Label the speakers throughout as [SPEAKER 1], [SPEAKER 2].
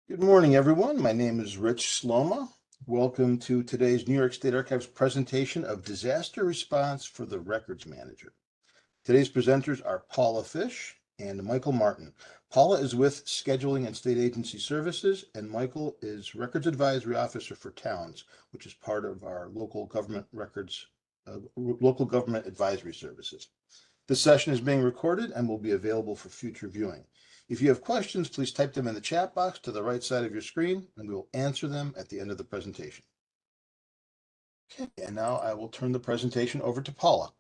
[SPEAKER 1] Good morning, everyone. My name is Rich Sloma. Welcome to today's New York State Archives presentation of Disaster Response for the Records Manager. Today's presenters are Paula Fish and Michael Martin. Paula is with Scheduling and State Agency Services, and Michael is Records Advisory Officer for Towns, which is part of our local government advisory services. This session is being recorded and will be available for future viewing. If you have questions, please type them in the chat box to the right side of your screen, and we will answer them at the end of the presentation. Okay, and now I will turn the presentation over to Paula.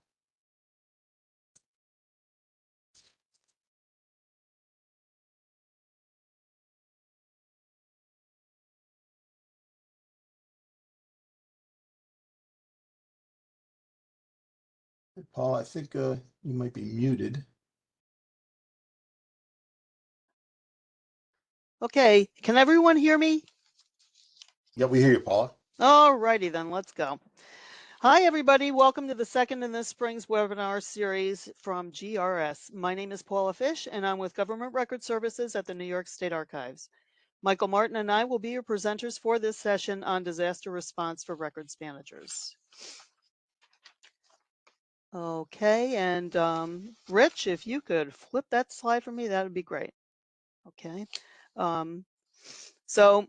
[SPEAKER 1] Paula, I think you might be muted.
[SPEAKER 2] Okay, can everyone hear me?
[SPEAKER 1] Yeah, we hear you, Paula.
[SPEAKER 2] All righty then, let's go. Hi everybody, welcome to the second in this spring's webinar series from GRS. My name is Paula Fish and I'm with Government Record Services at the New York State Archives. Michael Martin and I will be your presenters for this session on disaster response for records managers. Okay, and Rich, if you could flip that slide for me, that would be great. Okay, so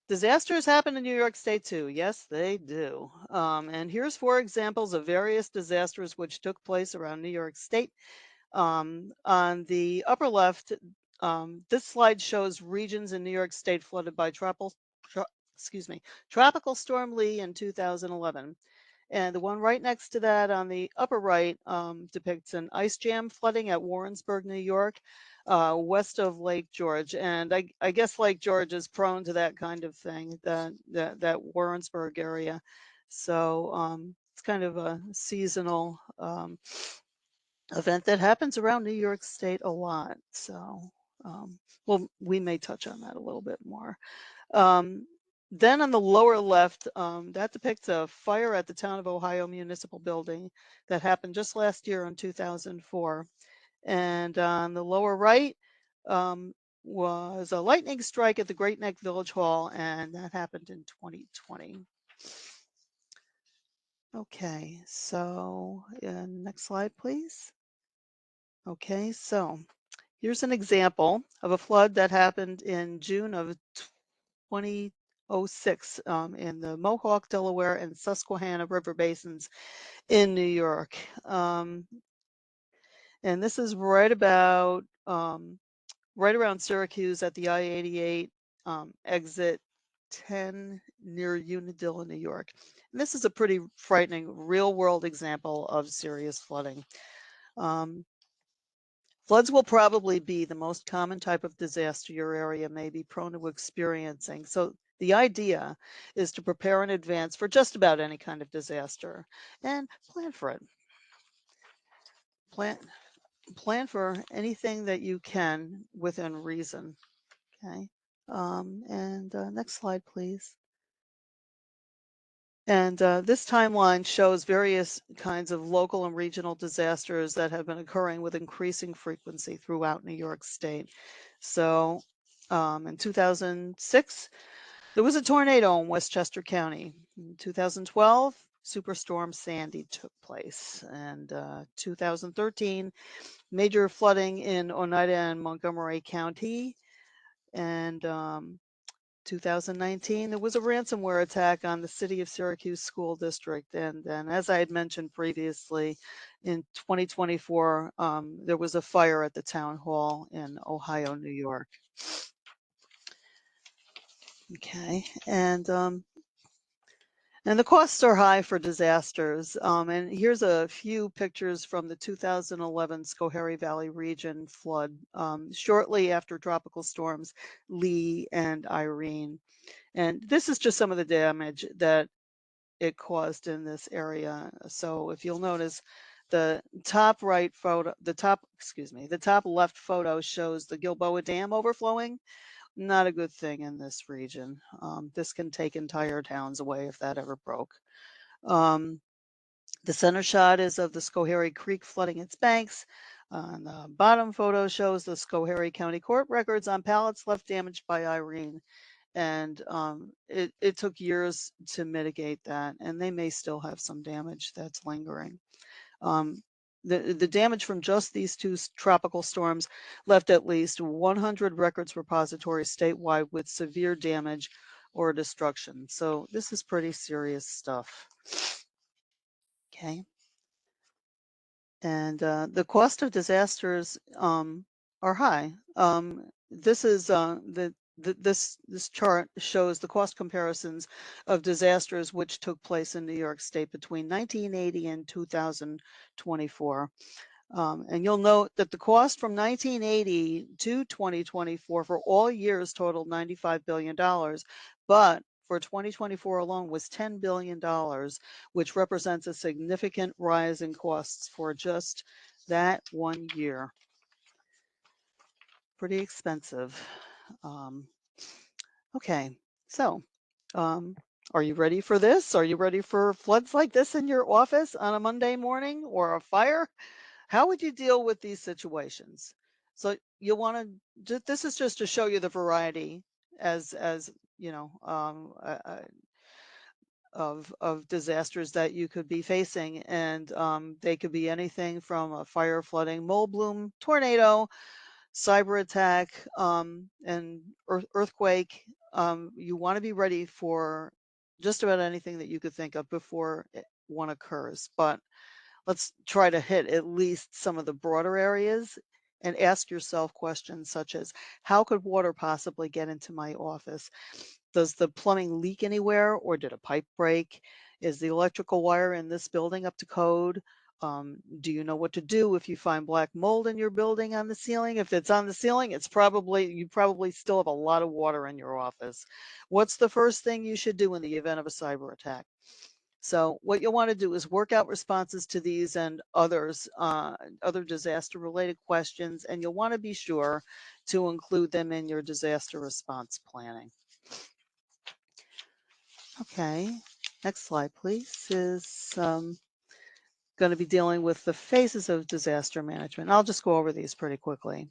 [SPEAKER 2] disasters happen in New York State too. Yes, they do. And here's 4 examples of various disasters which took place around New York State. On the upper left, this slide shows regions in New York State flooded by tropical Storm Lee in 2011. And the one right next to that on the upper right depicts an ice jam flooding at Warrensburg, New York, west of Lake George. And I guess Lake George is prone to that kind of thing, that Warrensburg area. So it's kind of a seasonal event that happens around New York State a lot. So, well, we may touch on that a little bit more. Then on the lower left, that depicts a fire at the Town of Ohio Municipal Building that happened just last year in 2004. And on the lower right was a lightning strike at the Great Neck Village Hall, and that happened in 2020. Okay, so next slide, please. Okay, so here's an example of a flood that happened in June of 2006 in the Mohawk, Delaware, and Susquehanna River basins in New York. And this is right around Syracuse at the I-88 exit 10 near Unadilla, New York. And this is a pretty frightening real-world example of serious flooding. Floods will probably be the most common type of disaster your area may be prone to experiencing. So the idea is to prepare in advance for just about any kind of disaster and plan for it. Plan for anything that you can within reason. Okay. Next slide, please. And this timeline shows various kinds of local and regional disasters that have been occurring with increasing frequency throughout New York State. So in 2006, there was a tornado in Westchester County. In 2012, Superstorm Sandy took place. And 2013, major flooding in Oneida and Montgomery County. And 2019, there was a ransomware attack on the City of Syracuse School District. And as I had mentioned previously, in 2024, there was a fire at the town hall in Ohio, New York. Okay, and the costs are high for disasters. And here's a few pictures from the 2011 Schoharie Valley region flood shortly after tropical storms Lee and Irene. And this is just some of the damage that it caused in this area. So if you'll notice, the top left photo shows the Gilboa Dam overflowing. Not a good thing in this region. This can take entire towns away if that ever broke. The center shot is of the Schoharie Creek flooding its banks. On the bottom photo shows the Schoharie County Court records on pallets left damaged by Irene. And it took years to mitigate that, and they may still have some damage that's lingering. The damage from just these two tropical storms left at least 100 records repositories statewide with severe damage or destruction. So this is pretty serious stuff. Okay. And the cost of disasters are high. This is this chart shows the cost comparisons of disasters which took place in New York State between 1980 and 2024. And you'll note that the cost from 1980 to 2024 for all years totaled $95 billion, but for 2024 alone was $10 billion, which represents a significant rise in costs for just that one year. Pretty expensive. Okay, so are you ready for this? Are you ready for floods like this in your office on a Monday morning or a fire? How would you deal with these situations? So you want to, this is just to show you the variety as you know, of disasters that you could be facing. And they could be anything from a fire, flooding, mold bloom, tornado, cyber attack, and earthquake. You want to be ready for just about anything that you could think of before one occurs. But let's try to hit at least some of the broader areas and ask yourself questions such as, how could water possibly get into my office? Does the plumbing leak anywhere, or did a pipe break? Is the electrical wire in this building up to code? Do you know what to do if you find black mold in your building on the ceiling? If it's on the ceiling, you probably still have a lot of water in your office. What's the first thing you should do in the event of a cyber attack? So what you'll want to do is work out responses to these and others, other disaster related questions, and you'll want to be sure to include them in your disaster response planning. Okay, next slide, please, is going to be dealing with the phases of disaster management. I'll just go over these pretty quickly.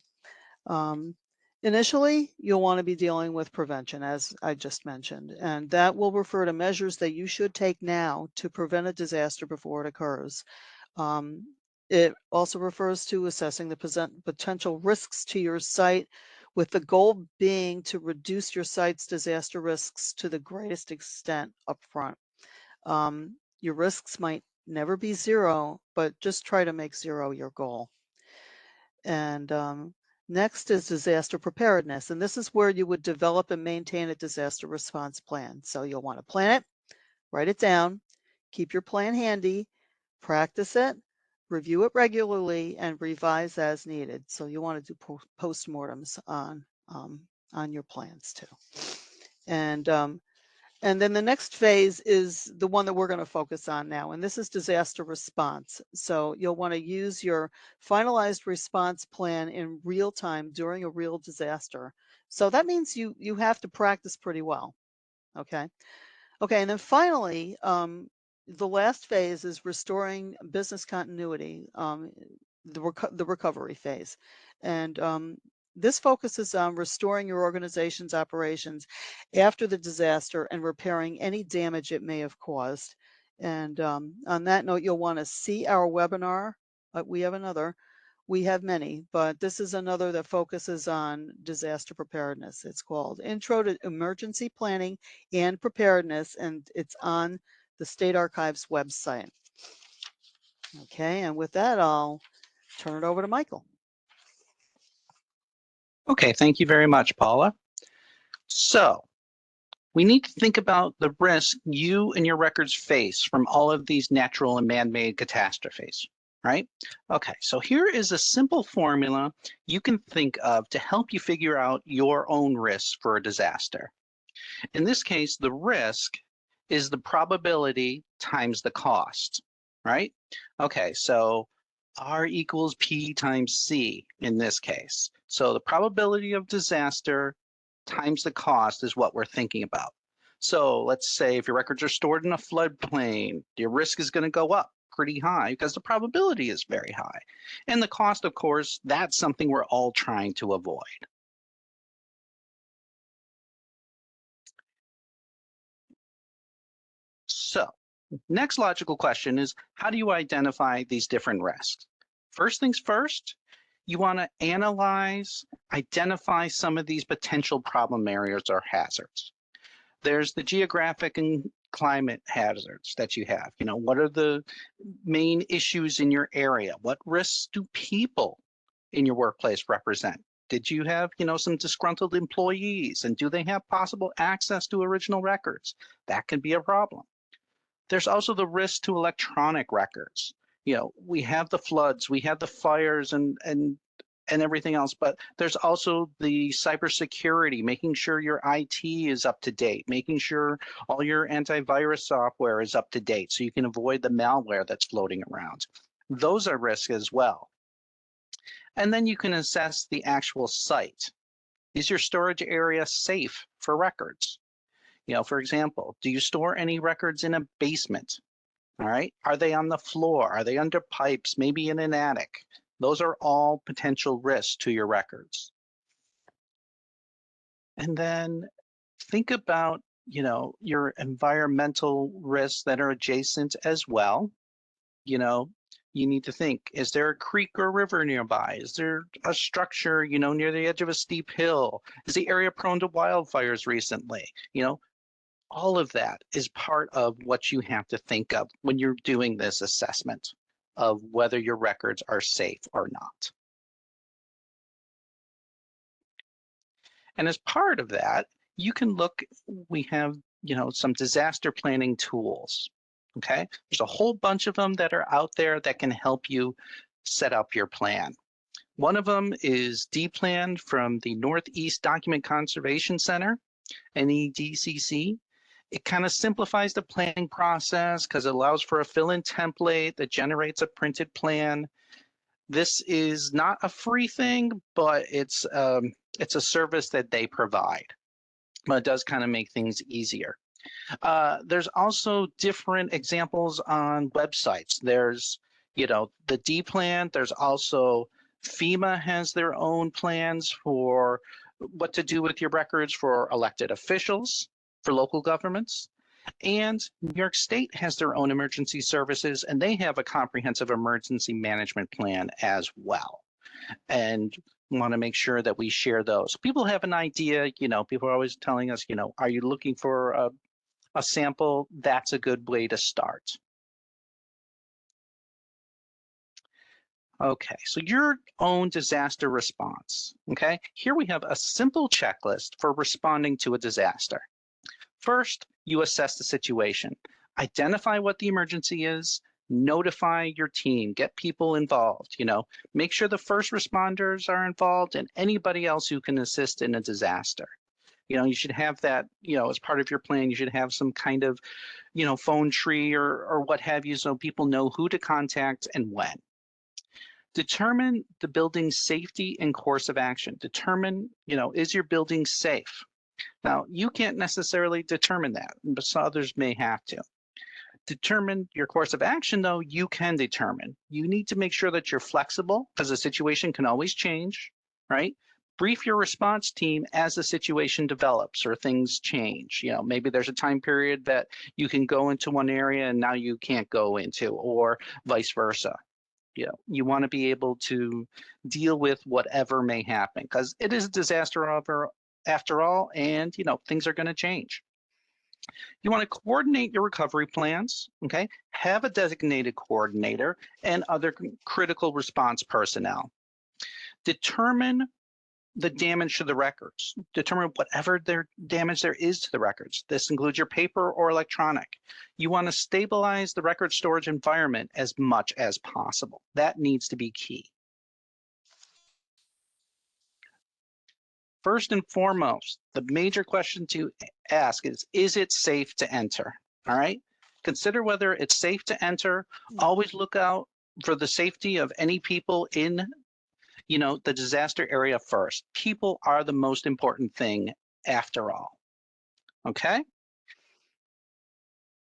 [SPEAKER 2] Initially, you'll want to be dealing with prevention, as I just mentioned, and that will refer to measures that you should take now to prevent a disaster before it occurs. It also refers to assessing the potential risks to your site, with the goal being to reduce your site's disaster risks to the greatest extent upfront. Your risks might never be zero, but just try to make zero your goal. And next is disaster preparedness. And this is where you would develop and maintain a disaster response plan. So you'll want to plan it, write it down, keep your plan handy, practice it, review it regularly, and revise as needed. So you want to do postmortems on your plans too. And then the next phase is the one that we're going to focus on now, and this is disaster response. So you'll want to use your finalized response plan in real time during a real disaster. So that means you have to practice pretty well. Okay. Okay, and then finally, the last phase is restoring business continuity, the recovery phase. And this focuses on restoring your organization's operations after the disaster and repairing any damage it may have caused. And on that note, you'll want to see our webinar. We have another. We have many, but this is another that focuses on disaster preparedness. It's called Intro to Emergency Planning and Preparedness, and it's on the State Archives website. Okay, and with that, I'll turn it over to Michael.
[SPEAKER 3] Okay, thank you very much, Paula. So we need to think about the risk you and your records face from all of these natural and man-made catastrophes, right? Okay, so here is a simple formula you can think of to help you figure out your own risks for a disaster. In this case, the risk is the probability times the cost, right? Okay, so R equals P times C in this case. So the probability of disaster times the cost is what we're thinking about. So let's say if your records are stored in a floodplain, your risk is going to go up pretty high because the probability is very high. And the cost, of course, that's something we're all trying to avoid. So, next logical question is, how do you identify these different risks? First things first, you want to analyze, identify some of these potential problem areas or hazards. There's the geographic and climate hazards that you have. You know, what are the main issues in your area? What risks do people in your workplace represent? Did you have, some disgruntled employees, and do they have possible access to original records? That can be a problem. There's also the risk to electronic records. We have the floods, we have the fires and everything else, but there's also the cybersecurity, making sure your IT is up to date, making sure all your antivirus software is up to date so you can avoid the malware that's floating around. Those are risks as well. And then you can assess the actual site. Is your storage area safe for records? For example, do you store any records in a basement? All right. Are they on the floor? Are they under pipes, maybe in an attic? Those are all potential risks to your records. And then think about, your environmental risks that are adjacent as well. You need to think, is there a creek or river nearby? Is there a structure, near the edge of a steep hill? Is the area prone to wildfires recently? All of that is part of what you have to think of when you're doing this assessment of whether your records are safe or not. And as part of that, you can look, we have, some disaster planning tools, okay? There's a whole bunch of them that are out there that can help you set up your plan. One of them is D-Plan from the Northeast Document Conservation Center, NEDCC. It kind of simplifies the planning process because it allows for a fill-in template that generates a printed plan. This is not a free thing, but it's a service that they provide. But it does kind of make things easier. There's also different examples on websites. There's, the D plan. There's also FEMA has their own plans for what to do with your records for elected officials, for local governments. And New York State has their own emergency services, and they have a comprehensive emergency management plan as well. And want to make sure that we share those. People have an idea, people are always telling us, are you looking for a sample? That's a good way to start. Okay, so your own disaster response, okay? Here we have a simple checklist for responding to a disaster. First, you assess the situation. Identify what the emergency is, notify your team, get people involved, make sure the first responders are involved and anybody else who can assist in a disaster. You should have that, as part of your plan, you should have some kind of, phone tree or what have you, so people know who to contact and when. Determine the building's safety and course of action. Determine, is your building safe? Now, you can't necessarily determine that, but some others may have to. Determine your course of action, though, you can determine. You need to make sure that you're flexible because the situation can always change, right? Brief your response team as the situation develops or things change. Maybe there's a time period that you can go into one area and now you can't go into, or vice versa. You want to be able to deal with whatever may happen because it is a disaster after all, and things are going to change. You want to coordinate your recovery plans, okay? Have a designated coordinator and other critical response personnel. Determine the damage to the records. Determine whatever damage there is to the records. This includes your paper or electronic. You want to stabilize the record storage environment as much as possible. That needs to be key. First and foremost, the major question to ask is it safe to enter? All right. Consider whether it's safe to enter. Always look out for the safety of any people in the disaster area first. People are the most important thing after all. Okay?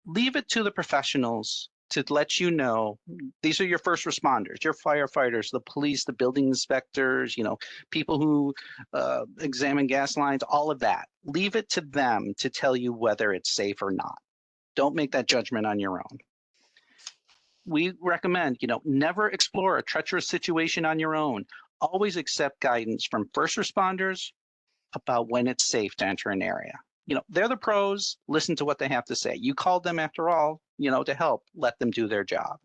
[SPEAKER 3] Leave it to the professionals to let you know these are your first responders, your firefighters, the police, the building inspectors, people who examine gas lines, all of that. Leave it to them to tell you whether it's safe or not. Don't make that judgment on your own. We recommend, never explore a treacherous situation on your own. Always accept guidance from first responders about when it's safe to enter an area. They're the pros. Listen to what they have to say. You called them after all, to help. Let them do their job.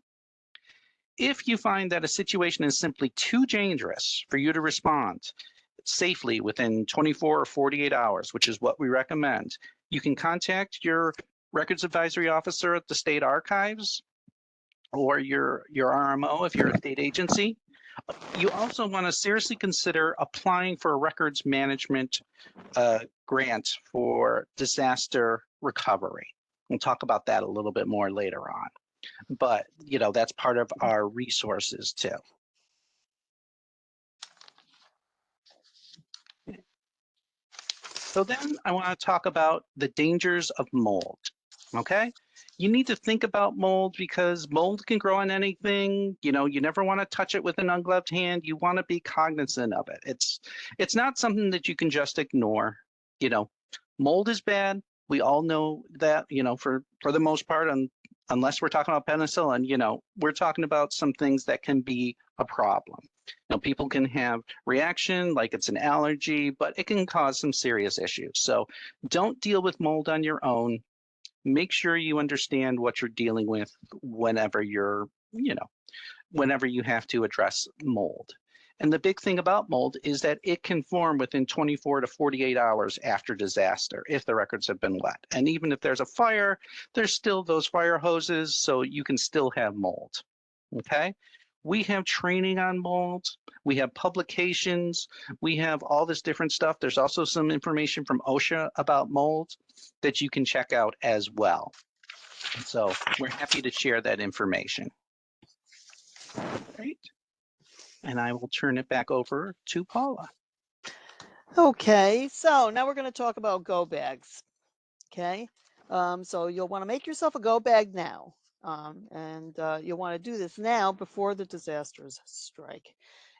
[SPEAKER 3] If you find that a situation is simply too dangerous for you to respond safely within 24 or 48 hours, which is what we recommend, you can contact your records advisory officer at the state archives or your RMO if you're a state agency. You also want to seriously consider applying for a records management grant for disaster recovery. We'll talk about that a little bit more later on. But, that's part of our resources too. So then I want to talk about the dangers of mold, okay? You need to think about mold because mold can grow on anything. You never want to touch it with an ungloved hand. You want to be cognizant of it. It's not something that you can just ignore. Mold is bad. We all know that, for the most part, unless we're talking about penicillin, we're talking about some things that can be a problem. People can have reaction like it's an allergy, but it can cause some serious issues. So don't deal with mold on your own. Make sure you understand what you're dealing with whenever whenever you have to address mold. And the big thing about mold is that it can form within 24 to 48 hours after disaster if the records have been wet. And even if there's a fire, there's still those fire hoses, so you can still have mold, okay? We have training on mold. We have publications. We have all this different stuff. There's also some information from OSHA about mold that you can check out as well. So we're happy to share that information. Great. And I will turn it back over to Paula.
[SPEAKER 2] Okay, so now we're going to talk about go bags. Okay, so you'll want to make yourself a go bag now. And you'll want to do this now before the disasters strike.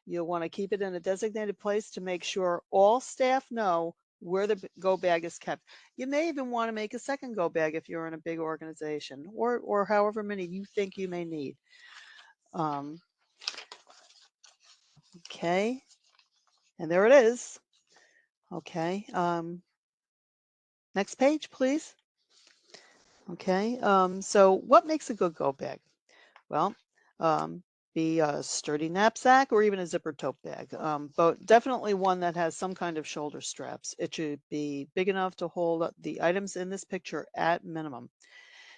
[SPEAKER 2] You'll want to keep it in a designated place to make sure all staff know where the go bag is kept. You may even want to make a second go bag if you're in a big organization or however many you think you may need. Okay, and there it is. Okay, next page, please. Okay, so what makes a good go bag? Well, be a sturdy knapsack or even a zipper tote bag, but definitely one that has some kind of shoulder straps. It should be big enough to hold the items in this picture at minimum.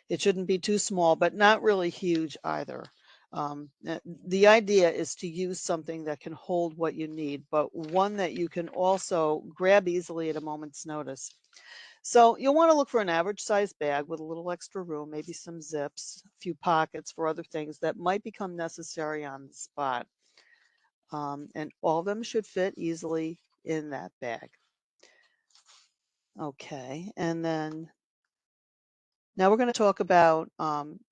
[SPEAKER 2] It shouldn't be too small, but not really huge either. The idea is to use something that can hold what you need, but one that you can also grab easily at a moment's notice. So you'll want to look for an average size bag with a little extra room, maybe some zips, a few pockets for other things that might become necessary on the spot. And all of them should fit easily in that bag. Okay, and then now we're going to talk about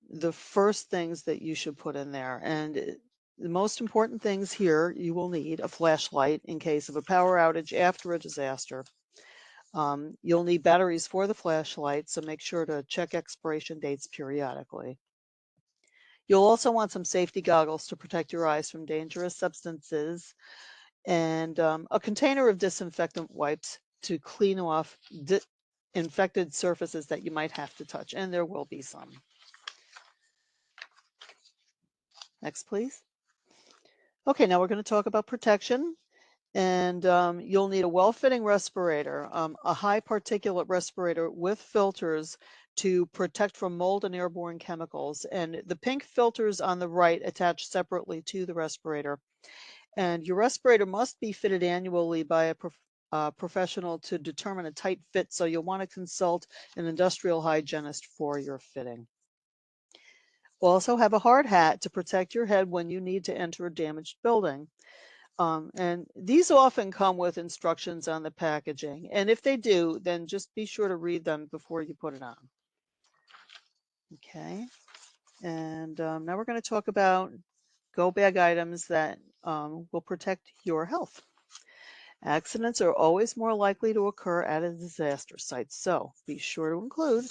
[SPEAKER 2] the first things that you should put in there. And the most important things here, you will need a flashlight in case of a power outage after a disaster. You'll need batteries for the flashlight, so make sure to check expiration dates periodically. You'll also want some safety goggles to protect your eyes from dangerous substances and a container of disinfectant wipes to clean off infected surfaces that you might have to touch, and there will be some. Next, please. Okay, now we're going to talk about protection. And you'll need a well-fitting respirator, a high particulate respirator with filters to protect from mold and airborne chemicals. And the pink filters on the right attach separately to the respirator. And your respirator must be fitted annually by a professional to determine a tight fit. So you'll want to consult an industrial hygienist for your fitting. Also have a hard hat to protect your head when you need to enter a damaged building. And these often come with instructions on the packaging. And if they do, then just be sure to read them before you put it on. Okay. And now we're going to talk about go bag items that will protect your health. Accidents are always more likely to occur at a disaster site, so be sure to include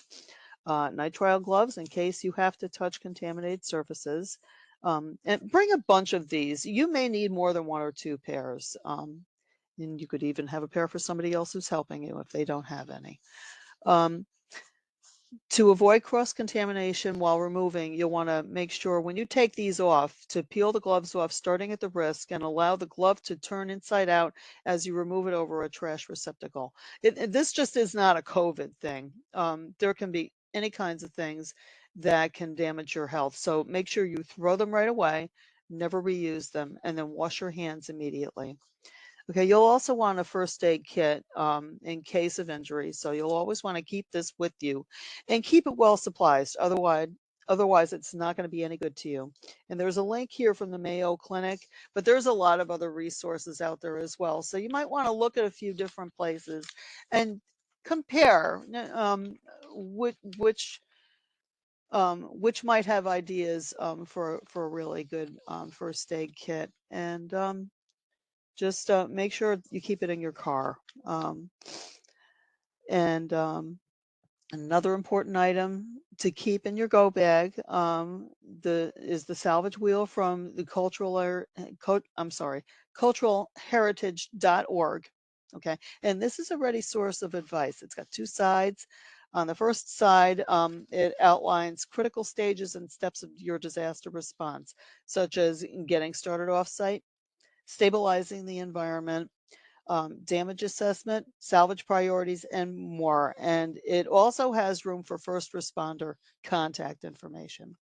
[SPEAKER 2] nitrile gloves in case you have to touch contaminated surfaces. And bring a bunch of these. You may need more than one or two pairs. And you could even have a pair for somebody else who's helping you if they don't have any. To avoid cross-contamination while removing, you'll want to make sure when you take these off to peel the gloves off starting at the wrist and allow the glove to turn inside out as you remove it over a trash receptacle. This just is not a COVID thing. There can be any kinds of things that can damage your health. So make sure you throw them right away, never reuse them, and then wash your hands immediately. Okay, you'll also want a first aid kit in case of injury. So you'll always want to keep this with you and keep it well supplied. Otherwise, it's not going to be any good to you. And there's a link here from the Mayo Clinic, but there's a lot of other resources out there as well. So you might want to look at a few different places and compare which might have ideas for a really good first aid kit. And just make sure you keep it in your car. And another important item to keep in your go bag is the salvage wheel from the culturalheritage.org. Okay, and this is a ready source of advice. It's got two sides. On the first side, it outlines critical stages and steps of your disaster response, such as getting started off-site, stabilizing the environment, damage assessment, salvage priorities, and more. And it also has room for first responder contact information.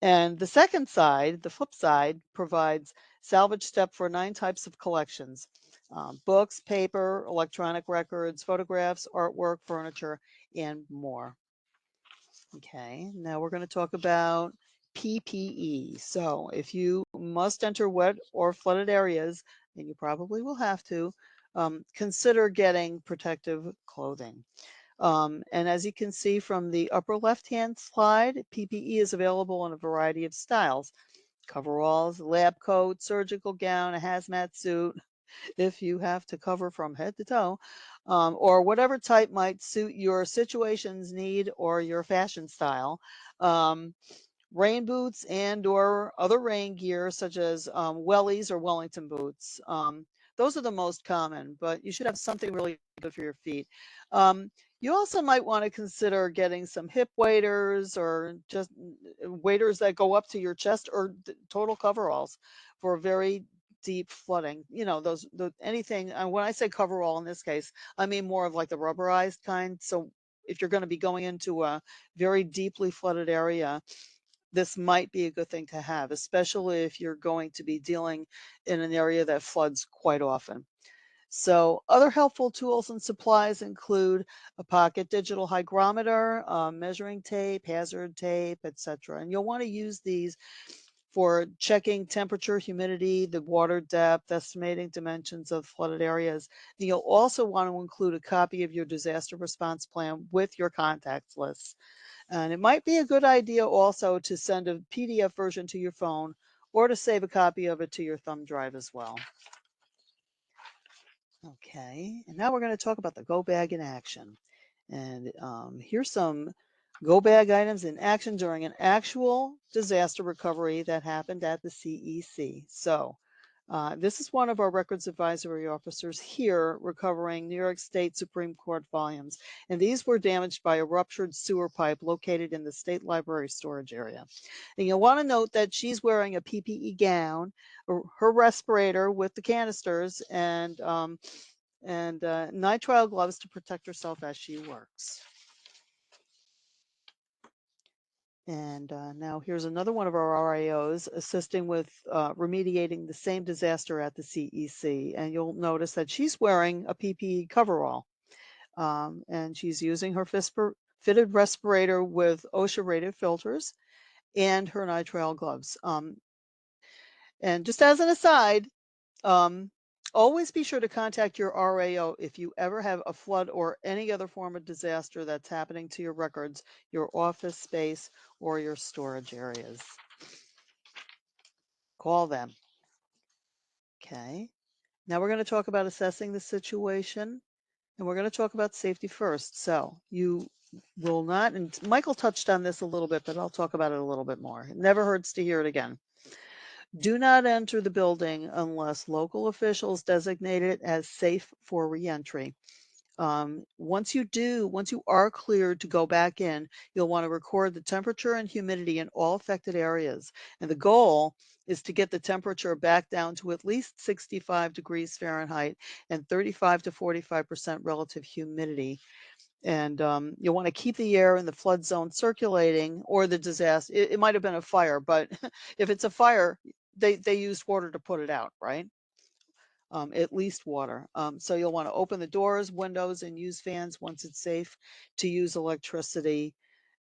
[SPEAKER 2] And the second side, the flip side, provides salvage step for 9 types of collections: books, paper, electronic records, photographs, artwork, furniture, and more. Okay, now we're going to talk about PPE. So if you must enter wet or flooded areas, and you probably will have to, consider getting protective clothing. And as you can see from the upper left-hand slide, PPE is available in a variety of styles: coveralls, lab coat, surgical gown, a hazmat suit, if you have to cover from head to toe, or whatever type might suit your situation's need or your fashion style. Um, Rain boots and or other rain gear such as wellies or Wellington boots. Those are the most common, but you should have something really good for your feet. Um, you also might want to consider getting some hip waders or just waders that go up to your chest, or total coveralls for very deep flooding. You know, anything. When I say coverall in this case, I mean more of like the rubberized kind. So if you're going to be going into a very deeply flooded area, this might be a good thing to have, especially if you're going to be dealing in an area that floods quite often. So other helpful tools and supplies include a pocket digital hygrometer, measuring tape, hazard tape, etc. And you'll want to use these for checking temperature, humidity, the water depth, estimating dimensions of flooded areas. And you'll also want to include a copy of your disaster response plan with your contacts list. And it might be a good idea also to send a PDF version to your phone or to save a copy of it to your thumb drive as well. Okay, and now we're going to talk about the go bag in action. And here's some go bag items in action during an actual disaster recovery that happened at the CEC. So this is one of our records advisory officers here recovering New York State Supreme Court volumes. And these were damaged by a ruptured sewer pipe located in the State Library storage area. And you'll want to note that she's wearing a PPE gown, her respirator with the canisters, and nitrile gloves to protect herself as she works. And now here's another one of our RIOs assisting with remediating the same disaster at the CEC. And you'll notice that she's wearing a PPE coverall. And she's using her fitted respirator with OSHA rated filters and her nitrile gloves. And just as an aside, Always be sure to contact your RAO if you ever have a flood or any other form of disaster that's happening to your records, your office space, or your storage areas. Call them. Okay. Now we're going to talk about assessing the situation, and we're going to talk about safety first. So you will not, and Michael touched on this a little bit, but I'll talk about it a little bit more. It never hurts to hear it again. Do not enter the building unless local officials designate it as safe for reentry. Once you are cleared to go back in, you'll want to record the temperature and humidity in all affected areas. And the goal is to get the temperature back down to at least 65 degrees Fahrenheit and 35 to 45% relative humidity. And you'll want to keep the air in the flood zone circulating, or the disaster. It might have been a fire, but if it's a fire, they used water to put it out, right? At least water. So you'll want to open the doors, windows, and use fans once it's safe to use electricity,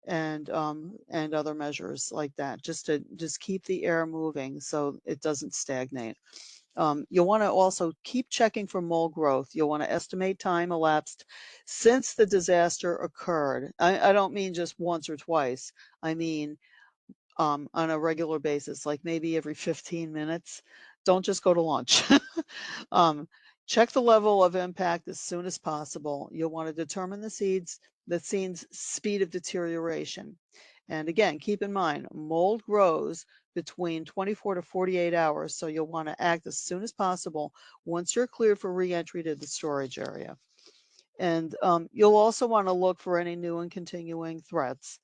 [SPEAKER 2] and other measures like that, just to keep the air moving so it doesn't stagnate. You'll want to also keep checking for mold growth. You'll want to estimate time elapsed since the disaster occurred. I don't mean just once or twice. I mean on a regular basis, like maybe every 15 minutes. Don't just go to lunch. Check the level of impact as soon as possible. You'll want to determine the scene's speed of deterioration. And again, keep in mind, mold grows between 24 to 48 hours, so you'll want to act as soon as possible once you're cleared for reentry to the storage area. And you'll also want to look for any new and continuing threats.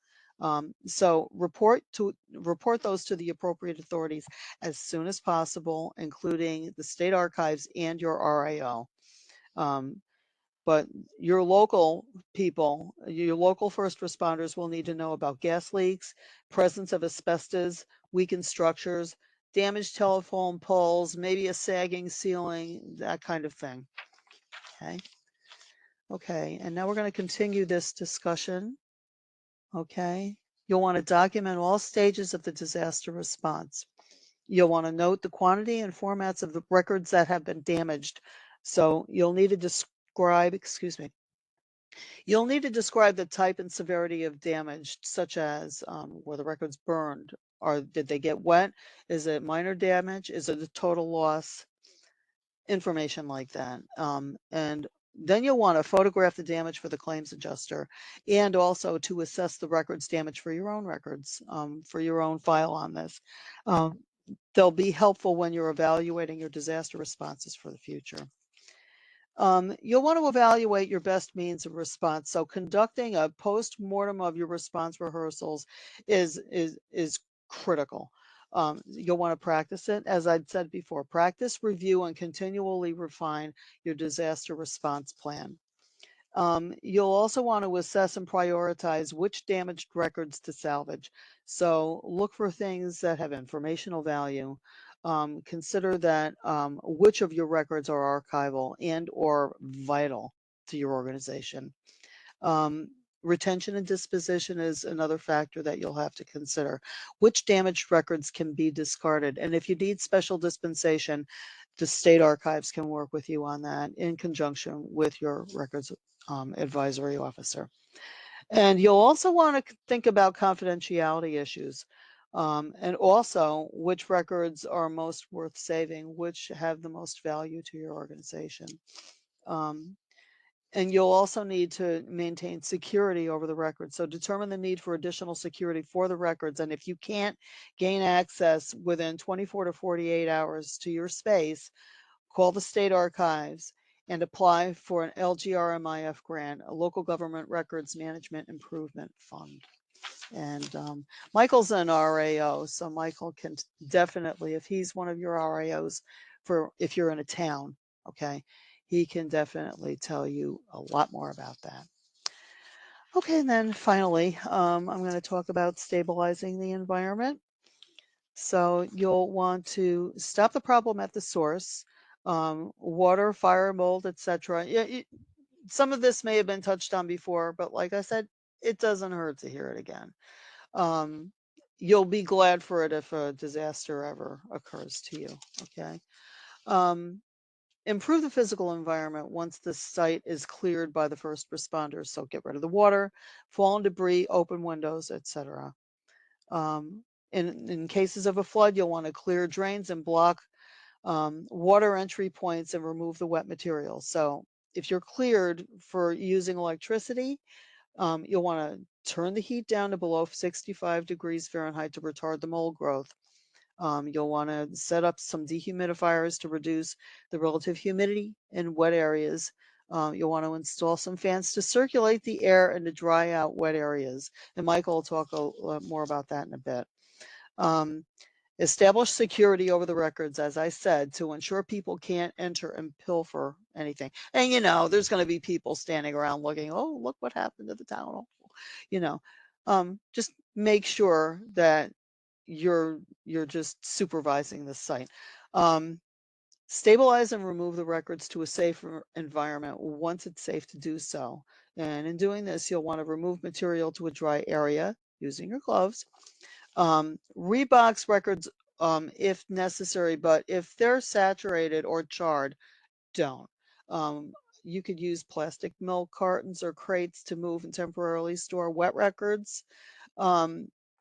[SPEAKER 2] So report those to the appropriate authorities as soon as possible, including the state archives and your RAO. But your local people, your local first responders will need to know about gas leaks, presence of asbestos, weakened structures, damaged telephone poles, maybe a sagging ceiling, that kind of thing. Okay. Okay, and now we're going to continue this discussion. Okay, you'll want to document all stages of the disaster response. You'll want to note the quantity and formats of the records that have been damaged. So you'll need to describe, you'll need to describe the type and severity of damage, such as were the records burned, or did they get wet? Is it minor damage? Is it a total loss? Information like that. And then you'll want to photograph the damage for the claims adjuster, and also to assess the records damage for your own records, for your own file on this. They'll be helpful when you're evaluating your disaster responses for the future. You'll want to evaluate your best means of response. So conducting a post-mortem of your response rehearsals is critical. You'll want to practice it. As I'd said before, practice, review, and continually refine your disaster response plan. You'll also want to assess and prioritize which damaged records to salvage. So look for things that have informational value. Consider that which of your records are archival and or vital to your organization. Retention and disposition is another factor that you'll have to consider. Which damaged records can be discarded? And if you need special dispensation, the state archives can work with you on that in conjunction with your records advisory officer. And you'll also want to think about confidentiality issues. And also which records are most worth saving, which have the most value to your organization. And you'll also need to maintain security over the records. So determine the need for additional security for the records. And if you can't gain access within 24 to 48 hours to your space, call the state archives and apply for an LGRMIF grant, a local government records management improvement fund. And Michael's an RAO, so Michael can definitely, if he's one of your RAOs, for if you're in a town, okay, he can definitely tell you a lot more about that. Okay, and then finally, I'm going to talk about stabilizing the environment. So you'll want to stop the problem at the source, water, fire, mold, etc. Some of this may have been touched on before, but like I said, it doesn't hurt to hear it again. You'll be glad for it if a disaster ever occurs to you, okay? Improve the physical environment once the site is cleared by the first responders. So get rid of the water, fallen debris, open windows, etc. In cases of a flood, you'll want to clear drains and block water entry points and remove the wet material. So if you're cleared for using electricity, you'll want to turn the heat down to below 65 degrees Fahrenheit to retard the mold growth. You'll want to set up some dehumidifiers to reduce the relative humidity in wet areas. You'll want to install some fans to circulate the air and to dry out wet areas. And Michael will talk a lot more about that in a bit. Establish security over the records, as I said, to ensure people can't enter and pilfer anything. And, you know, there's going to be people standing around looking, oh, look what happened to the town hall. You know, just make sure that you're just supervising the site. Stabilize and remove the records to a safer environment once it's safe to do so. And in doing this, you'll want to remove material to a dry area using your gloves. Rebox records if necessary, but if they're saturated or charred, don't. You could use plastic milk cartons or crates to move and temporarily store wet records.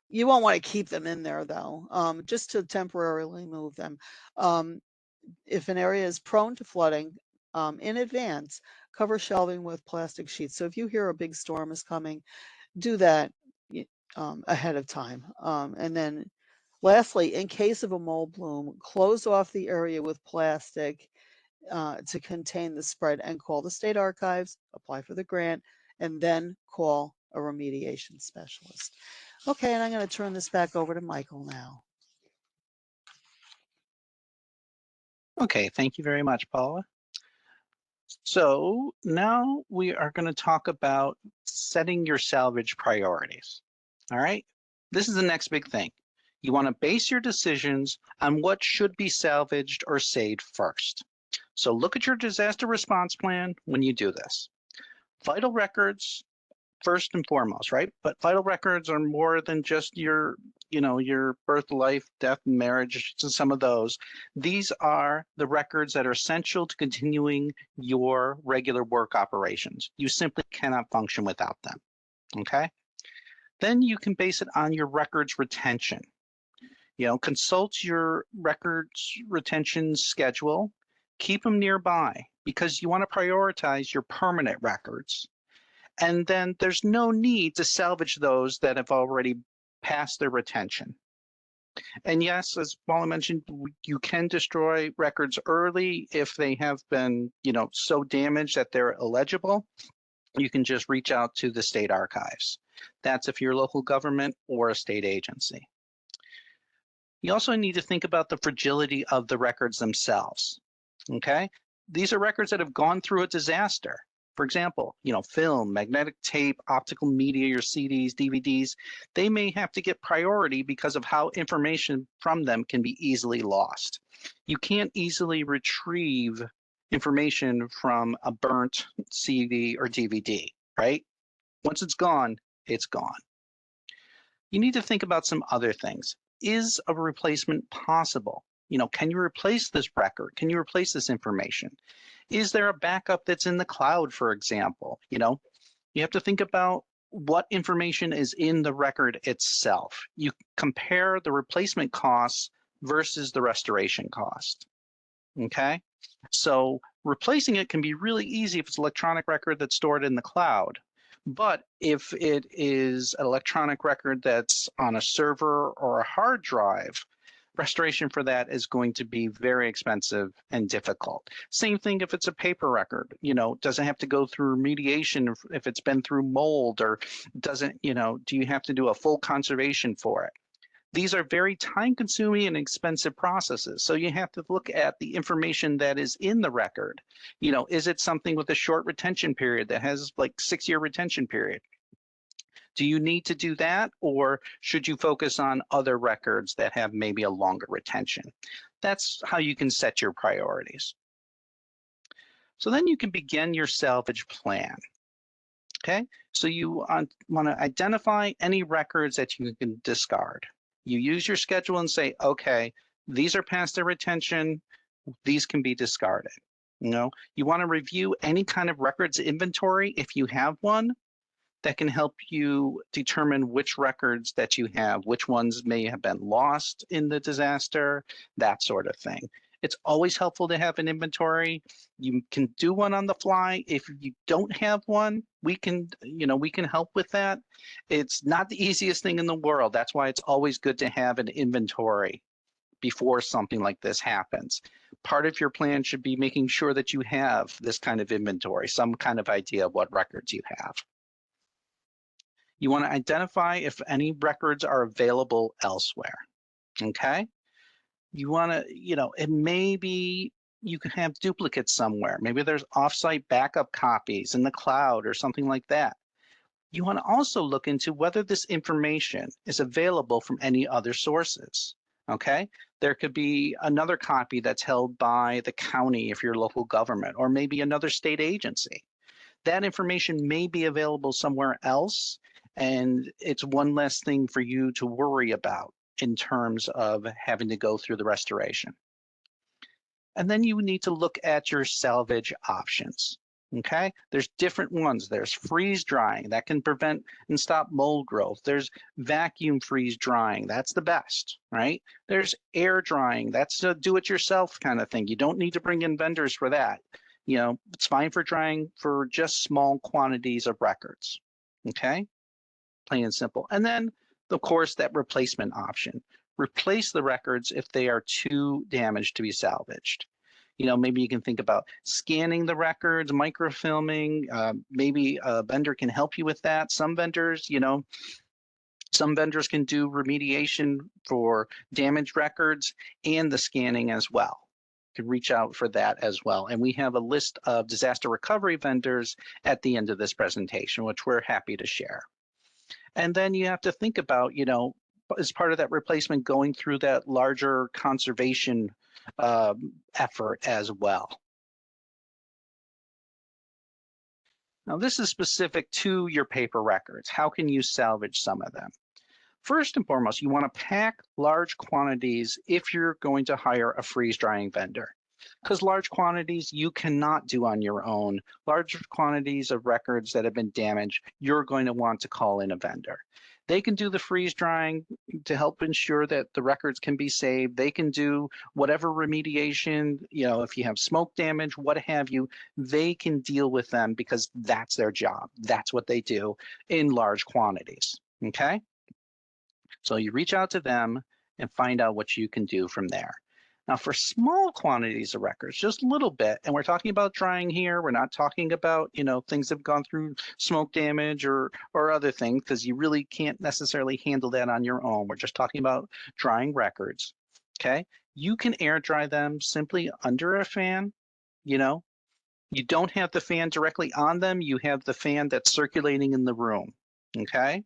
[SPEAKER 2] You won't want to keep them in there though, just to temporarily move them. If an area is prone to flooding, in advance, cover shelving with plastic sheets. So if you hear a big storm is coming, do that ahead of time. And then lastly, in case of a mold bloom, close off the area with plastic to contain the spread and call the state archives, apply for the grant, and then call a remediation specialist. Okay, and I'm going to turn this back over to Michael now.
[SPEAKER 3] Okay, thank you very much, Paula. So now we are going to talk about setting your salvage priorities. All right, this is the next big thing. You want to base your decisions on what should be salvaged or saved first. So look at your disaster response plan when you do this. Vital records, first and foremost, right? But vital records are more than just your, your birth, life, death, marriage, and some of those. These are the records that are essential to continuing your regular work operations. You simply cannot function without them, okay? Then you can base it on your records retention. Consult your records retention schedule, keep them nearby because you want to prioritize your permanent records. And then there's no need to salvage those that have already passed their retention. And yes, as Paula mentioned, you can destroy records early if they have been, so damaged that they're illegible. You can just reach out to the state archives. That's if you're a local government or a state agency. You also need to think about the fragility of the records themselves, okay? These are records that have gone through a disaster. For example, film, magnetic tape, optical media, your CDs, DVDs, they may have to get priority because of how information from them can be easily lost. You can't easily retrieve information from a burnt CD or DVD, right? Once it's gone, it's gone. You need to think about some other things. Is a replacement possible? Can you replace this record? Can you replace this information? Is there a backup that's in the cloud, for example? You have to think about what information is in the record itself. You compare the replacement costs versus the restoration cost, okay? So replacing it can be really easy if it's an electronic record that's stored in the cloud. But if it is an electronic record that's on a server or a hard drive, restoration for that is going to be very expensive and difficult. Same thing if it's a paper record, doesn't have to go through remediation if it's been through mold, or doesn't, do you have to do a full conservation for it? These are very time-consuming and expensive processes. So you have to look at the information that is in the record. Is it something with a short retention period that has like 6-year retention period? Do you need to do that, or should you focus on other records that have maybe a longer retention? That's how you can set your priorities. So then you can begin your salvage plan. Okay, so you want to identify any records that you can discard. You use your schedule and say, okay, these are past their retention, these can be discarded. You want to review any kind of records inventory if you have one that can help you determine which records that you have, which ones may have been lost in the disaster, that sort of thing. It's always helpful to have an inventory. You can do one on the fly. If you don't have one, we can help with that. It's not the easiest thing in the world. That's why it's always good to have an inventory before something like this happens. Part of your plan should be making sure that you have this kind of inventory, some kind of idea of what records you have. You want to identify if any records are available elsewhere, okay? You want to, it may be you can have duplicates somewhere. Maybe there's offsite backup copies in the cloud or something like that. You want to also look into whether this information is available from any other sources, okay? There could be another copy that's held by the county if you're local government, or maybe another state agency. That information may be available somewhere else, and it's one less thing for you to worry about in terms of having to go through the restoration. And then you need to look at your salvage options. Okay, there's different ones. There's freeze drying that can prevent and stop mold growth. There's vacuum freeze drying. That's the best, right? There's air drying. That's a do-it-yourself kind of thing. You don't need to bring in vendors for that. It's fine for drying for just small quantities of records. Okay, plain and simple. And then, of course, that replacement option. Replace the records if they are too damaged to be salvaged. Maybe you can think about scanning the records, microfilming. Maybe a vendor can help you with that. Some vendors can do remediation for damaged records and the scanning as well. You can reach out for that as well. And we have a list of disaster recovery vendors at the end of this presentation, which we're happy to share. And then you have to think about, as part of that replacement, going through that larger conservation effort as well. Now, this is specific to your paper records. How can you salvage some of them? First and foremost, you want to pack large quantities if you're going to hire a freeze drying vendor, because large quantities you cannot do on your own. Large quantities of records that have been damaged, you're going to want to call in a vendor. They can do the freeze drying to help ensure that the records can be saved. They can do whatever remediation, if you have smoke damage, what have you, they can deal with them because that's their job. That's what they do in large quantities, okay? So you reach out to them and find out what you can do from there. Now, for small quantities of records, just a little bit, and we're talking about drying here. We're not talking about, things that have gone through smoke damage or other things, because you really can't necessarily handle that on your own. We're just talking about drying records, okay? You can air dry them simply under a fan, You don't have the fan directly on them. You have the fan that's circulating in the room, okay?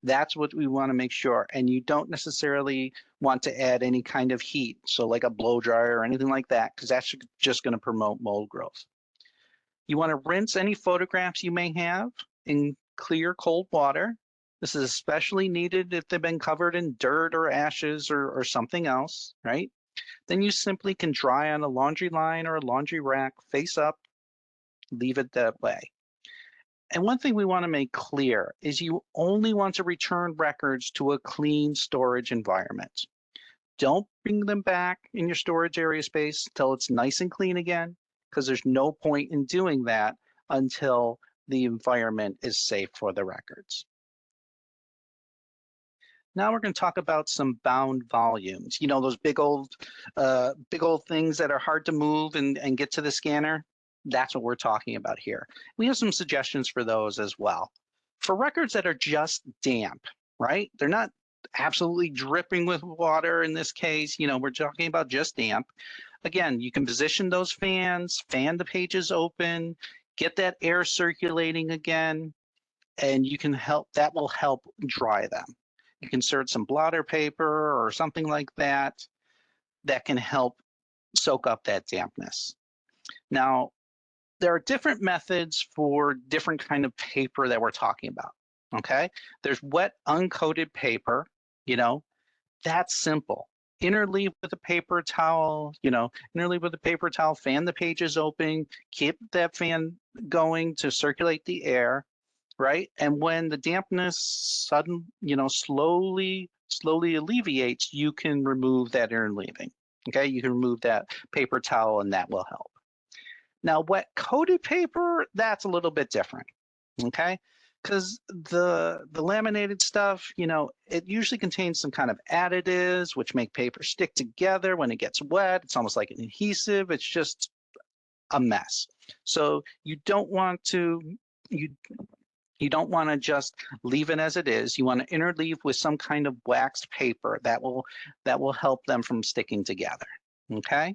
[SPEAKER 3] That's what we want to make sure. And you don't necessarily want to add any kind of heat, so like a blow dryer or anything like that, because that's just going to promote mold growth. You want to rinse any photographs you may have in clear, cold water. This is especially needed if they've been covered in dirt or ashes or something else, right? Then you simply can dry on a laundry line or a laundry rack, face up, leave it that way. And one thing we want to make clear is you only want to return records to a clean storage environment. Don't bring them back in your storage area space until it's nice and clean again, because there's no point in doing that until the environment is safe for the records. Now we're going to talk about some bound volumes. Those big old things that are hard to move and get to the scanner. That's what we're talking about here. We have some suggestions for those as well. For records that are just damp, right? They're not absolutely dripping with water in this case. We're talking about just damp. Again, you can position those fans, fan the pages open, get that air circulating again, and you can that will help dry them. You can insert some blotter paper or something like that can help soak up that dampness. Now, there are different methods for different kind of paper that we're talking about, okay? There's wet uncoated paper, that's simple. interleave with a paper towel, interleave with a paper towel, fan the pages open, keep that fan going to circulate the air, right? And when the dampness slowly alleviates, you can remove that interleaving. Okay, you can remove that paper towel and that will help. Now, wet coated paper, that's a little bit different, okay? Because the laminated stuff, it usually contains some kind of additives which make paper stick together when it gets wet. It's almost like an adhesive. It's just a mess. So you don't want to just leave it as it is. You want to interleave with some kind of waxed paper that will help them from sticking together. Okay.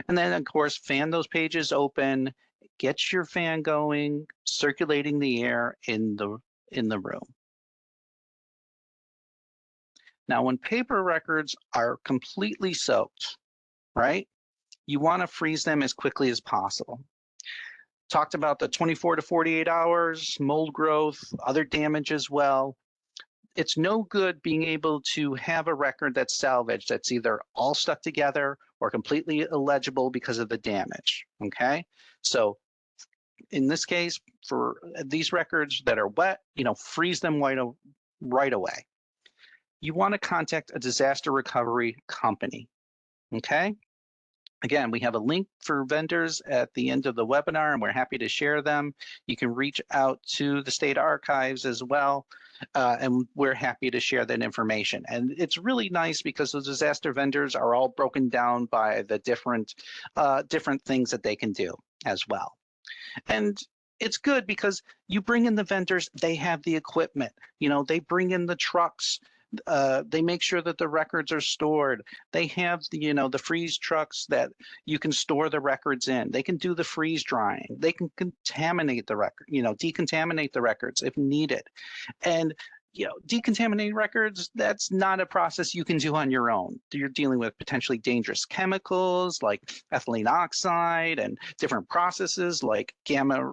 [SPEAKER 3] And then, of course, fan those pages open, get your fan going, circulating the air in the room. Now, when paper records are completely soaked, right, you want to freeze them as quickly as possible. Talked about the 24 to 48 hours, mold growth, other damage as well. It's no good being able to have a record that's salvaged that's either all stuck together or completely illegible because of the damage, okay? So in this case, for these records that are wet, freeze them right away. You want to contact a disaster recovery company, okay? Again, we have a link for vendors at the end of the webinar, and we're happy to share them. You can reach out to the state archives as well, and we're happy to share that information. And it's really nice because the disaster vendors are all broken down by the different things that they can do as well. And it's good because you bring in the vendors, they have the equipment, they bring in the trucks. They make sure that the records are stored. They have the freeze trucks that you can store the records in. They can do the freeze drying. They can contaminate the record, decontaminate the records if needed. And decontaminating records, that's not a process you can do on your own. You're dealing with potentially dangerous chemicals like ethylene oxide and different processes like gamma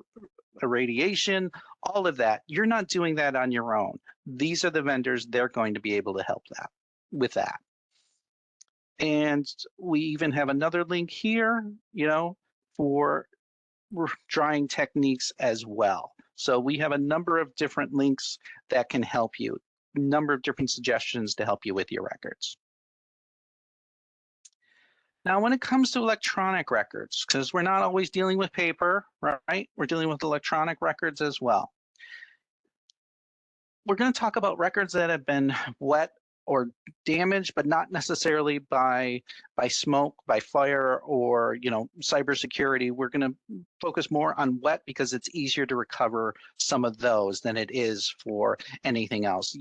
[SPEAKER 3] irradiation, all of that. You're not doing that on your own. These are the vendors, they're going to be able to help with that. And we even have another link here, for drying techniques as well. So we have a number of different links that can help you, a number of different suggestions to help you with your records. Now, when it comes to electronic records, because we're not always dealing with paper, right? We're dealing with electronic records as well. We're going to talk about records that have been wet or damaged, but not necessarily by smoke, by fire, or cybersecurity. We're going to focus more on wet because it's easier to recover some of those than it is for anything else.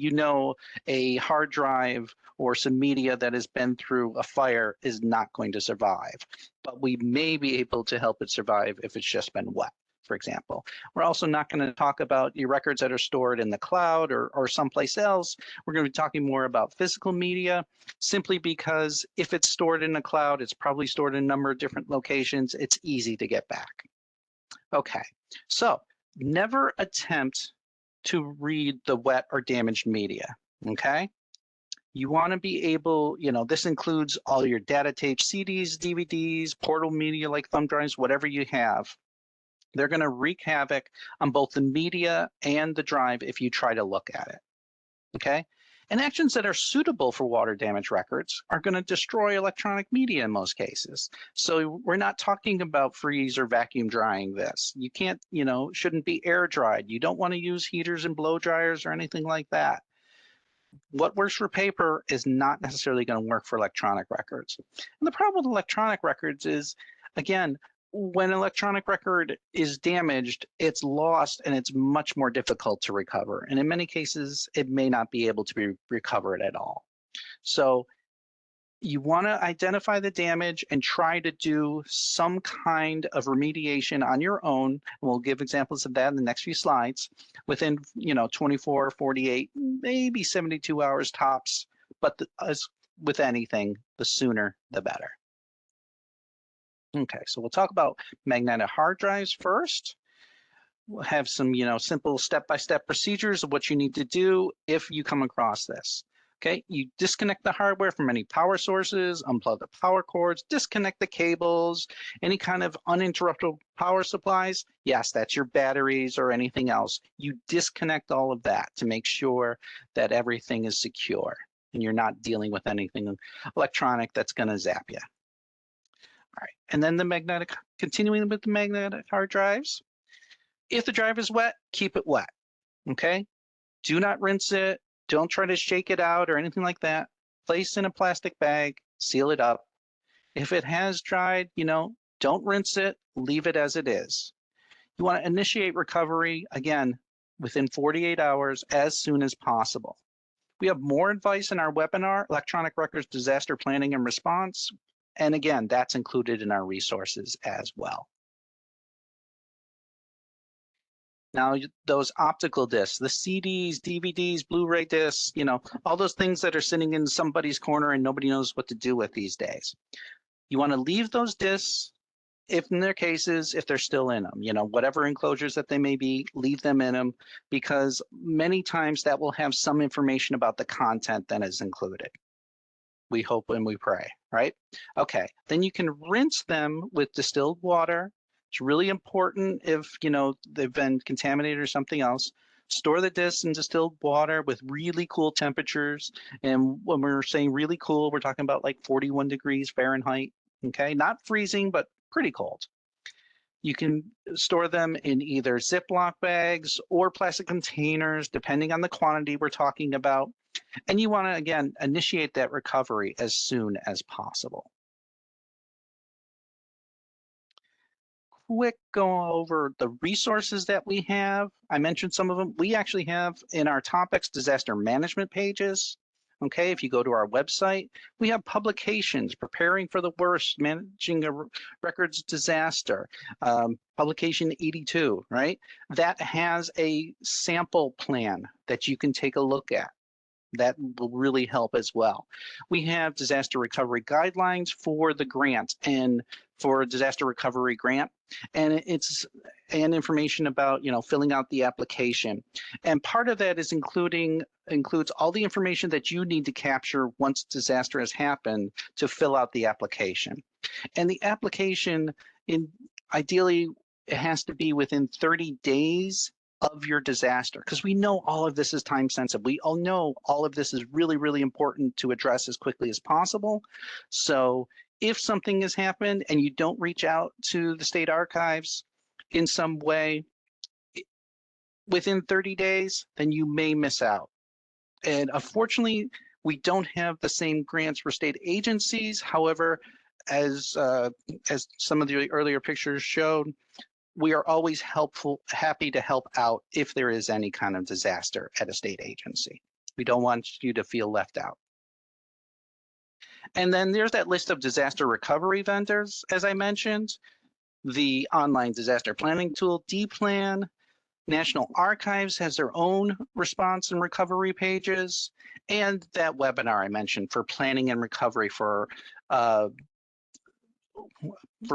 [SPEAKER 3] A hard drive or some media that has been through a fire is not going to survive, but we may be able to help it survive if it's just been wet, for example. We're also not going to talk about your records that are stored in the cloud or someplace else. We're going to be talking more about physical media, simply because if it's stored in the cloud, it's probably stored in a number of different locations. It's easy to get back. Okay, so never attempt to read the wet or damaged media, okay? You want to be able, this includes all your data tapes, CDs, DVDs, portable media like thumb drives, whatever you have. They're going to wreak havoc on both the media and the drive if you try to look at it, okay? And actions that are suitable for water damage records are going to destroy electronic media in most cases. So we're not talking about freeze or vacuum drying this. You can't, shouldn't be air dried. You don't want to use heaters and blow dryers or anything like that. What works for paper is not necessarily going to work for electronic records. And the problem with electronic records is, again, when an electronic record is damaged, it's lost and it's much more difficult to recover. And in many cases, it may not be able to be recovered at all. So you want to identify the damage and try to do some kind of remediation on your own. And we'll give examples of that in the next few slides within 24, 48, maybe 72 hours tops. But as with anything, the sooner, the better. Okay, so we'll talk about magnetic hard drives first. We'll have some, simple step-by-step procedures of what you need to do if you come across this. Okay, you disconnect the hardware from any power sources, unplug the power cords, disconnect the cables, any kind of uninterruptible power supplies. Yes, that's your batteries or anything else. You disconnect all of that to make sure that everything is secure and you're not dealing with anything electronic that's going to zap you. All right, and then continuing with the magnetic hard drives. If the drive is wet, keep it wet, okay? Do not rinse it. Don't try to shake it out or anything like that. Place in a plastic bag, seal it up. If it has dried, don't rinse it, leave it as it is. You want to initiate recovery, again, within 48 hours as soon as possible. We have more advice in our webinar, Electronic Records Disaster Planning and Response. And again, that's included in our resources as well. Now, those optical discs, the CDs, DVDs, Blu-ray discs, all those things that are sitting in somebody's corner and nobody knows what to do with these days. You want to leave those discs, if in their cases, if they're still in them, whatever enclosures that they may be, leave them in them, because many times that will have some information about the content that is included. We hope and we pray, right? Okay, then you can rinse them with distilled water. It's really important if, they've been contaminated or something else. Store the discs in distilled water with really cool temperatures. And when we're saying really cool, we're talking about like 41 degrees Fahrenheit, okay? Not freezing, but pretty cold. You can store them in either Ziploc bags or plastic containers, depending on the quantity we're talking about. And you want to, again, initiate that recovery as soon as possible. Quick go over the resources that we have. I mentioned some of them. We actually have in our topics disaster management pages. Okay, if you go to our website, we have publications, Preparing for the Worst, Managing a Records Disaster, publication 82, right? That has a sample plan that you can take a look at. That will really help as well. We have disaster recovery guidelines for the grant and for a disaster recovery grant. And it's information about, filling out the application. And part of that is includes all the information that you need to capture once disaster has happened to fill out the application. And the application, ideally, it has to be within 30 days of your disaster, because we know all of this is time sensitive. We all know all of this is really, really important to address as quickly as possible. So if something has happened and you don't reach out to the state archives in some way within 30 days, then you may miss out. And unfortunately, we don't have the same grants for state agencies. However, as some of the earlier pictures showed, we are always happy to help out if there is any kind of disaster at a state agency. We don't want you to feel left out. And then there's that list of disaster recovery vendors, as I mentioned, the online disaster planning tool, D-Plan. National Archives has their own response and recovery pages, and that webinar I mentioned for planning and recovery for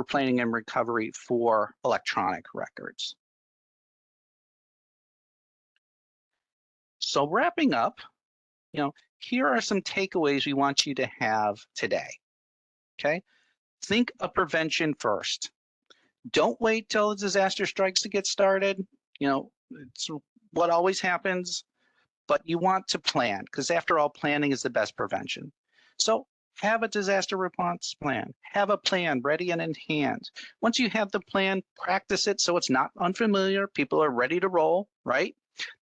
[SPEAKER 3] planning and recovery for electronic records. So wrapping up, here are some takeaways we want you to have today, okay? Think of prevention first. Don't wait till a disaster strikes to get started. It's what always happens, but you want to plan, because after all, planning is the best prevention. So have a disaster response plan. Have a plan ready and in hand. Once you have the plan, practice it so it's not unfamiliar. People are ready to roll, right?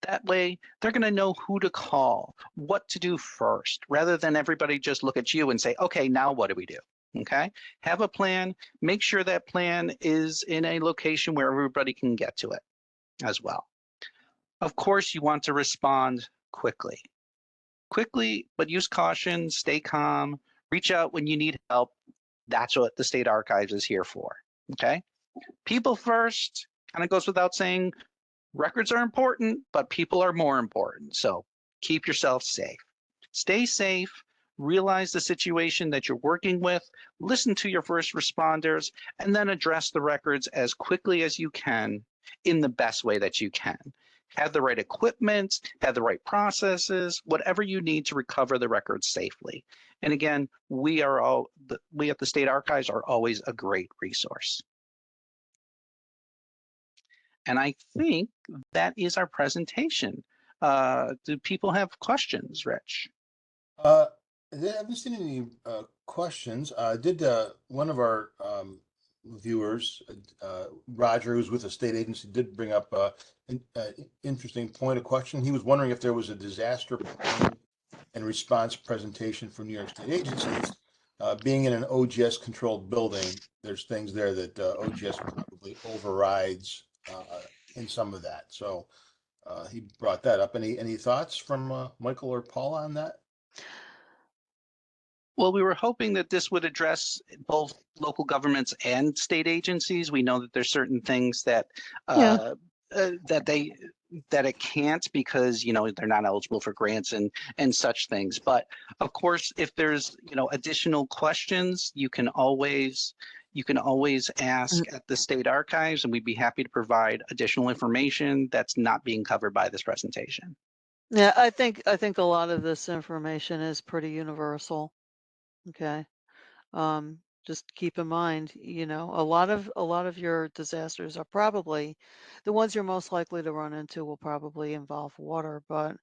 [SPEAKER 3] That way, they're going to know who to call, what to do first, rather than everybody just look at you and say, okay, now what do we do? Okay, have a plan. Make sure that plan is in a location where everybody can get to it as well. Of course, you want to respond quickly. Quickly, but use caution, stay calm, reach out when you need help. That's what the State Archives is here for, okay? People first, kind of goes without saying. Records are important, but people are more important. So keep yourself safe. Stay safe, realize the situation that you're working with, listen to your first responders, and then address the records as quickly as you can in the best way that you can. have the right equipment, have the right processes, whatever you need to recover the records safely. And again, we at the State Archives are always a great resource. And I think that is our presentation. Do people have questions, Rich?
[SPEAKER 1] I haven't seen any questions. One of our viewers, Roger, who's with a state agency, did bring up an interesting point of question. He was wondering if there was a disaster planning and response presentation for New York State agencies. Being in an OGS controlled building, there's things there that OGS probably overrides in some of that. So he brought that up. Any thoughts from Michael or Paula on that?
[SPEAKER 3] Well, we were hoping that this would address both local governments and state agencies. We know that there's certain things that
[SPEAKER 2] Yeah.
[SPEAKER 3] that it can't because they're not eligible for grants and such things. But of course, if there's additional questions, you can always ask at the State Archives, and we'd be happy to provide additional information that's not being covered by this presentation.
[SPEAKER 2] Yeah, I think a lot of this information is pretty universal. Okay. Just keep in mind, a lot of your disasters are probably the ones you're most likely to run into will probably involve water, but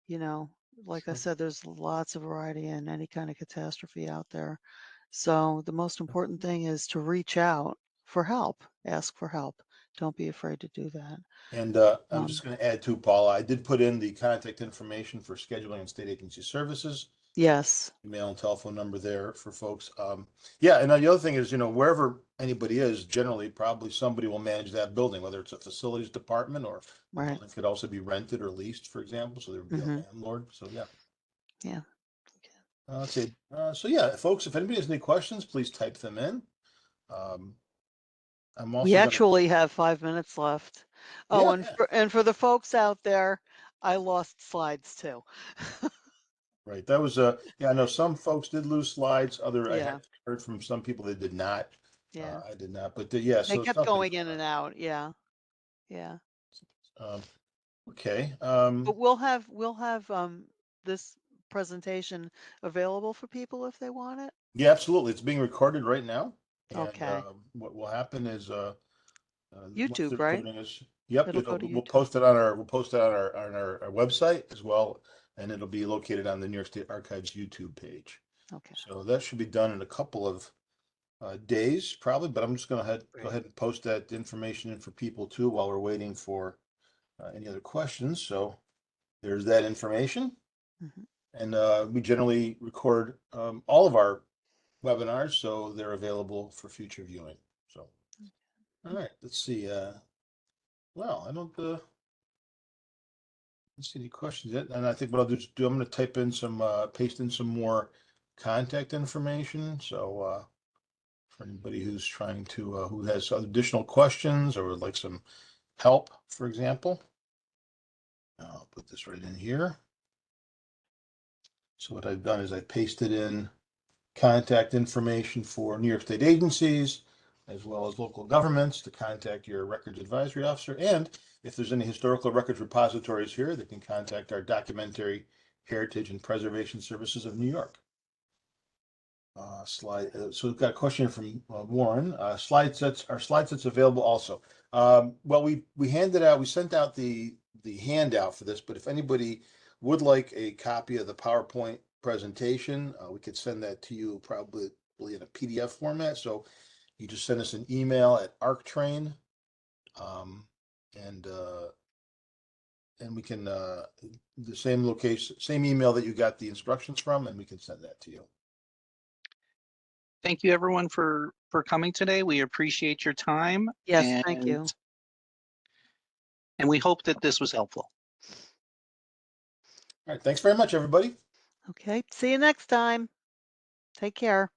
[SPEAKER 2] like I
[SPEAKER 1] Sure.
[SPEAKER 2] said, there's lots of variety in any kind of catastrophe out there. So the most important thing is to reach out for help, ask for help. Don't be afraid to do that.
[SPEAKER 1] And I'm just going to add to Paula, I did put in the contact information for scheduling and state agency services,
[SPEAKER 2] Yes.
[SPEAKER 1] email and telephone number there for folks. Yeah, and the other thing is, wherever anybody is, generally probably somebody will manage that building, whether it's a facilities department or the
[SPEAKER 2] Right.
[SPEAKER 1] building could also be rented or leased, for example. So there would be a landlord. So yeah.
[SPEAKER 2] Yeah.
[SPEAKER 1] Let's see. So yeah, folks, if anybody has any questions, please type them in. I'm also
[SPEAKER 2] We
[SPEAKER 1] gonna,
[SPEAKER 2] actually have 5 minutes left. Oh,
[SPEAKER 1] yeah,
[SPEAKER 2] and for the folks out there, I lost slides too.
[SPEAKER 1] right. That was yeah, I know some folks did lose slides. I
[SPEAKER 2] Yeah.
[SPEAKER 1] had heard from some people that did not.
[SPEAKER 2] Yeah.
[SPEAKER 1] I did not, but yeah,
[SPEAKER 2] They
[SPEAKER 1] so
[SPEAKER 2] kept
[SPEAKER 1] something.
[SPEAKER 2] going in and out. Yeah. Yeah.
[SPEAKER 1] Um, okay.
[SPEAKER 2] But we'll have this presentation available for people if they want it.
[SPEAKER 1] Yeah, absolutely. It's being recorded right now. And
[SPEAKER 2] Okay.
[SPEAKER 1] what will happen is once the
[SPEAKER 2] YouTube, right?
[SPEAKER 1] recording is, yep,
[SPEAKER 2] It'll go to
[SPEAKER 1] we'll
[SPEAKER 2] YouTube.
[SPEAKER 1] post it on our website as well, and it'll be located on the New York State Archives YouTube page.
[SPEAKER 2] Okay.
[SPEAKER 1] So that should be done in a couple of days probably, but I'm just going to go ahead and post that information in for people too while we're waiting for any other questions. So there's that information.
[SPEAKER 2] Mhm.
[SPEAKER 1] And we generally record all of our webinars, so they're available for future viewing. So, all right, let's see. Well, I don't see any questions yet. And I think what I'll do, I'm going to type in paste in some more contact information. So for anybody who's trying to, who has additional questions or would like some help, for example, I'll put this right in here. So what I've done is I pasted in contact information for New York State agencies, as well as local governments to contact your records advisory officer. And if there's any historical records repositories here, they can contact our Documentary Heritage and Preservation Services of New York. So we've got a question here from Warren. Are slide sets available also? Well, we handed out, we sent out the handout for this, but if anybody would like a copy of the PowerPoint presentation, we could send that to you probably in a PDF format. So you just send us an email at ArcTrain, and we can the same location, same email that you got the instructions from, and we can send that to you.
[SPEAKER 3] Thank you everyone for coming today. We appreciate your time.
[SPEAKER 2] Yes, thank you.
[SPEAKER 3] And we hope that this was helpful.
[SPEAKER 1] All right, thanks very much, everybody.
[SPEAKER 2] Okay, see you next time. Take care.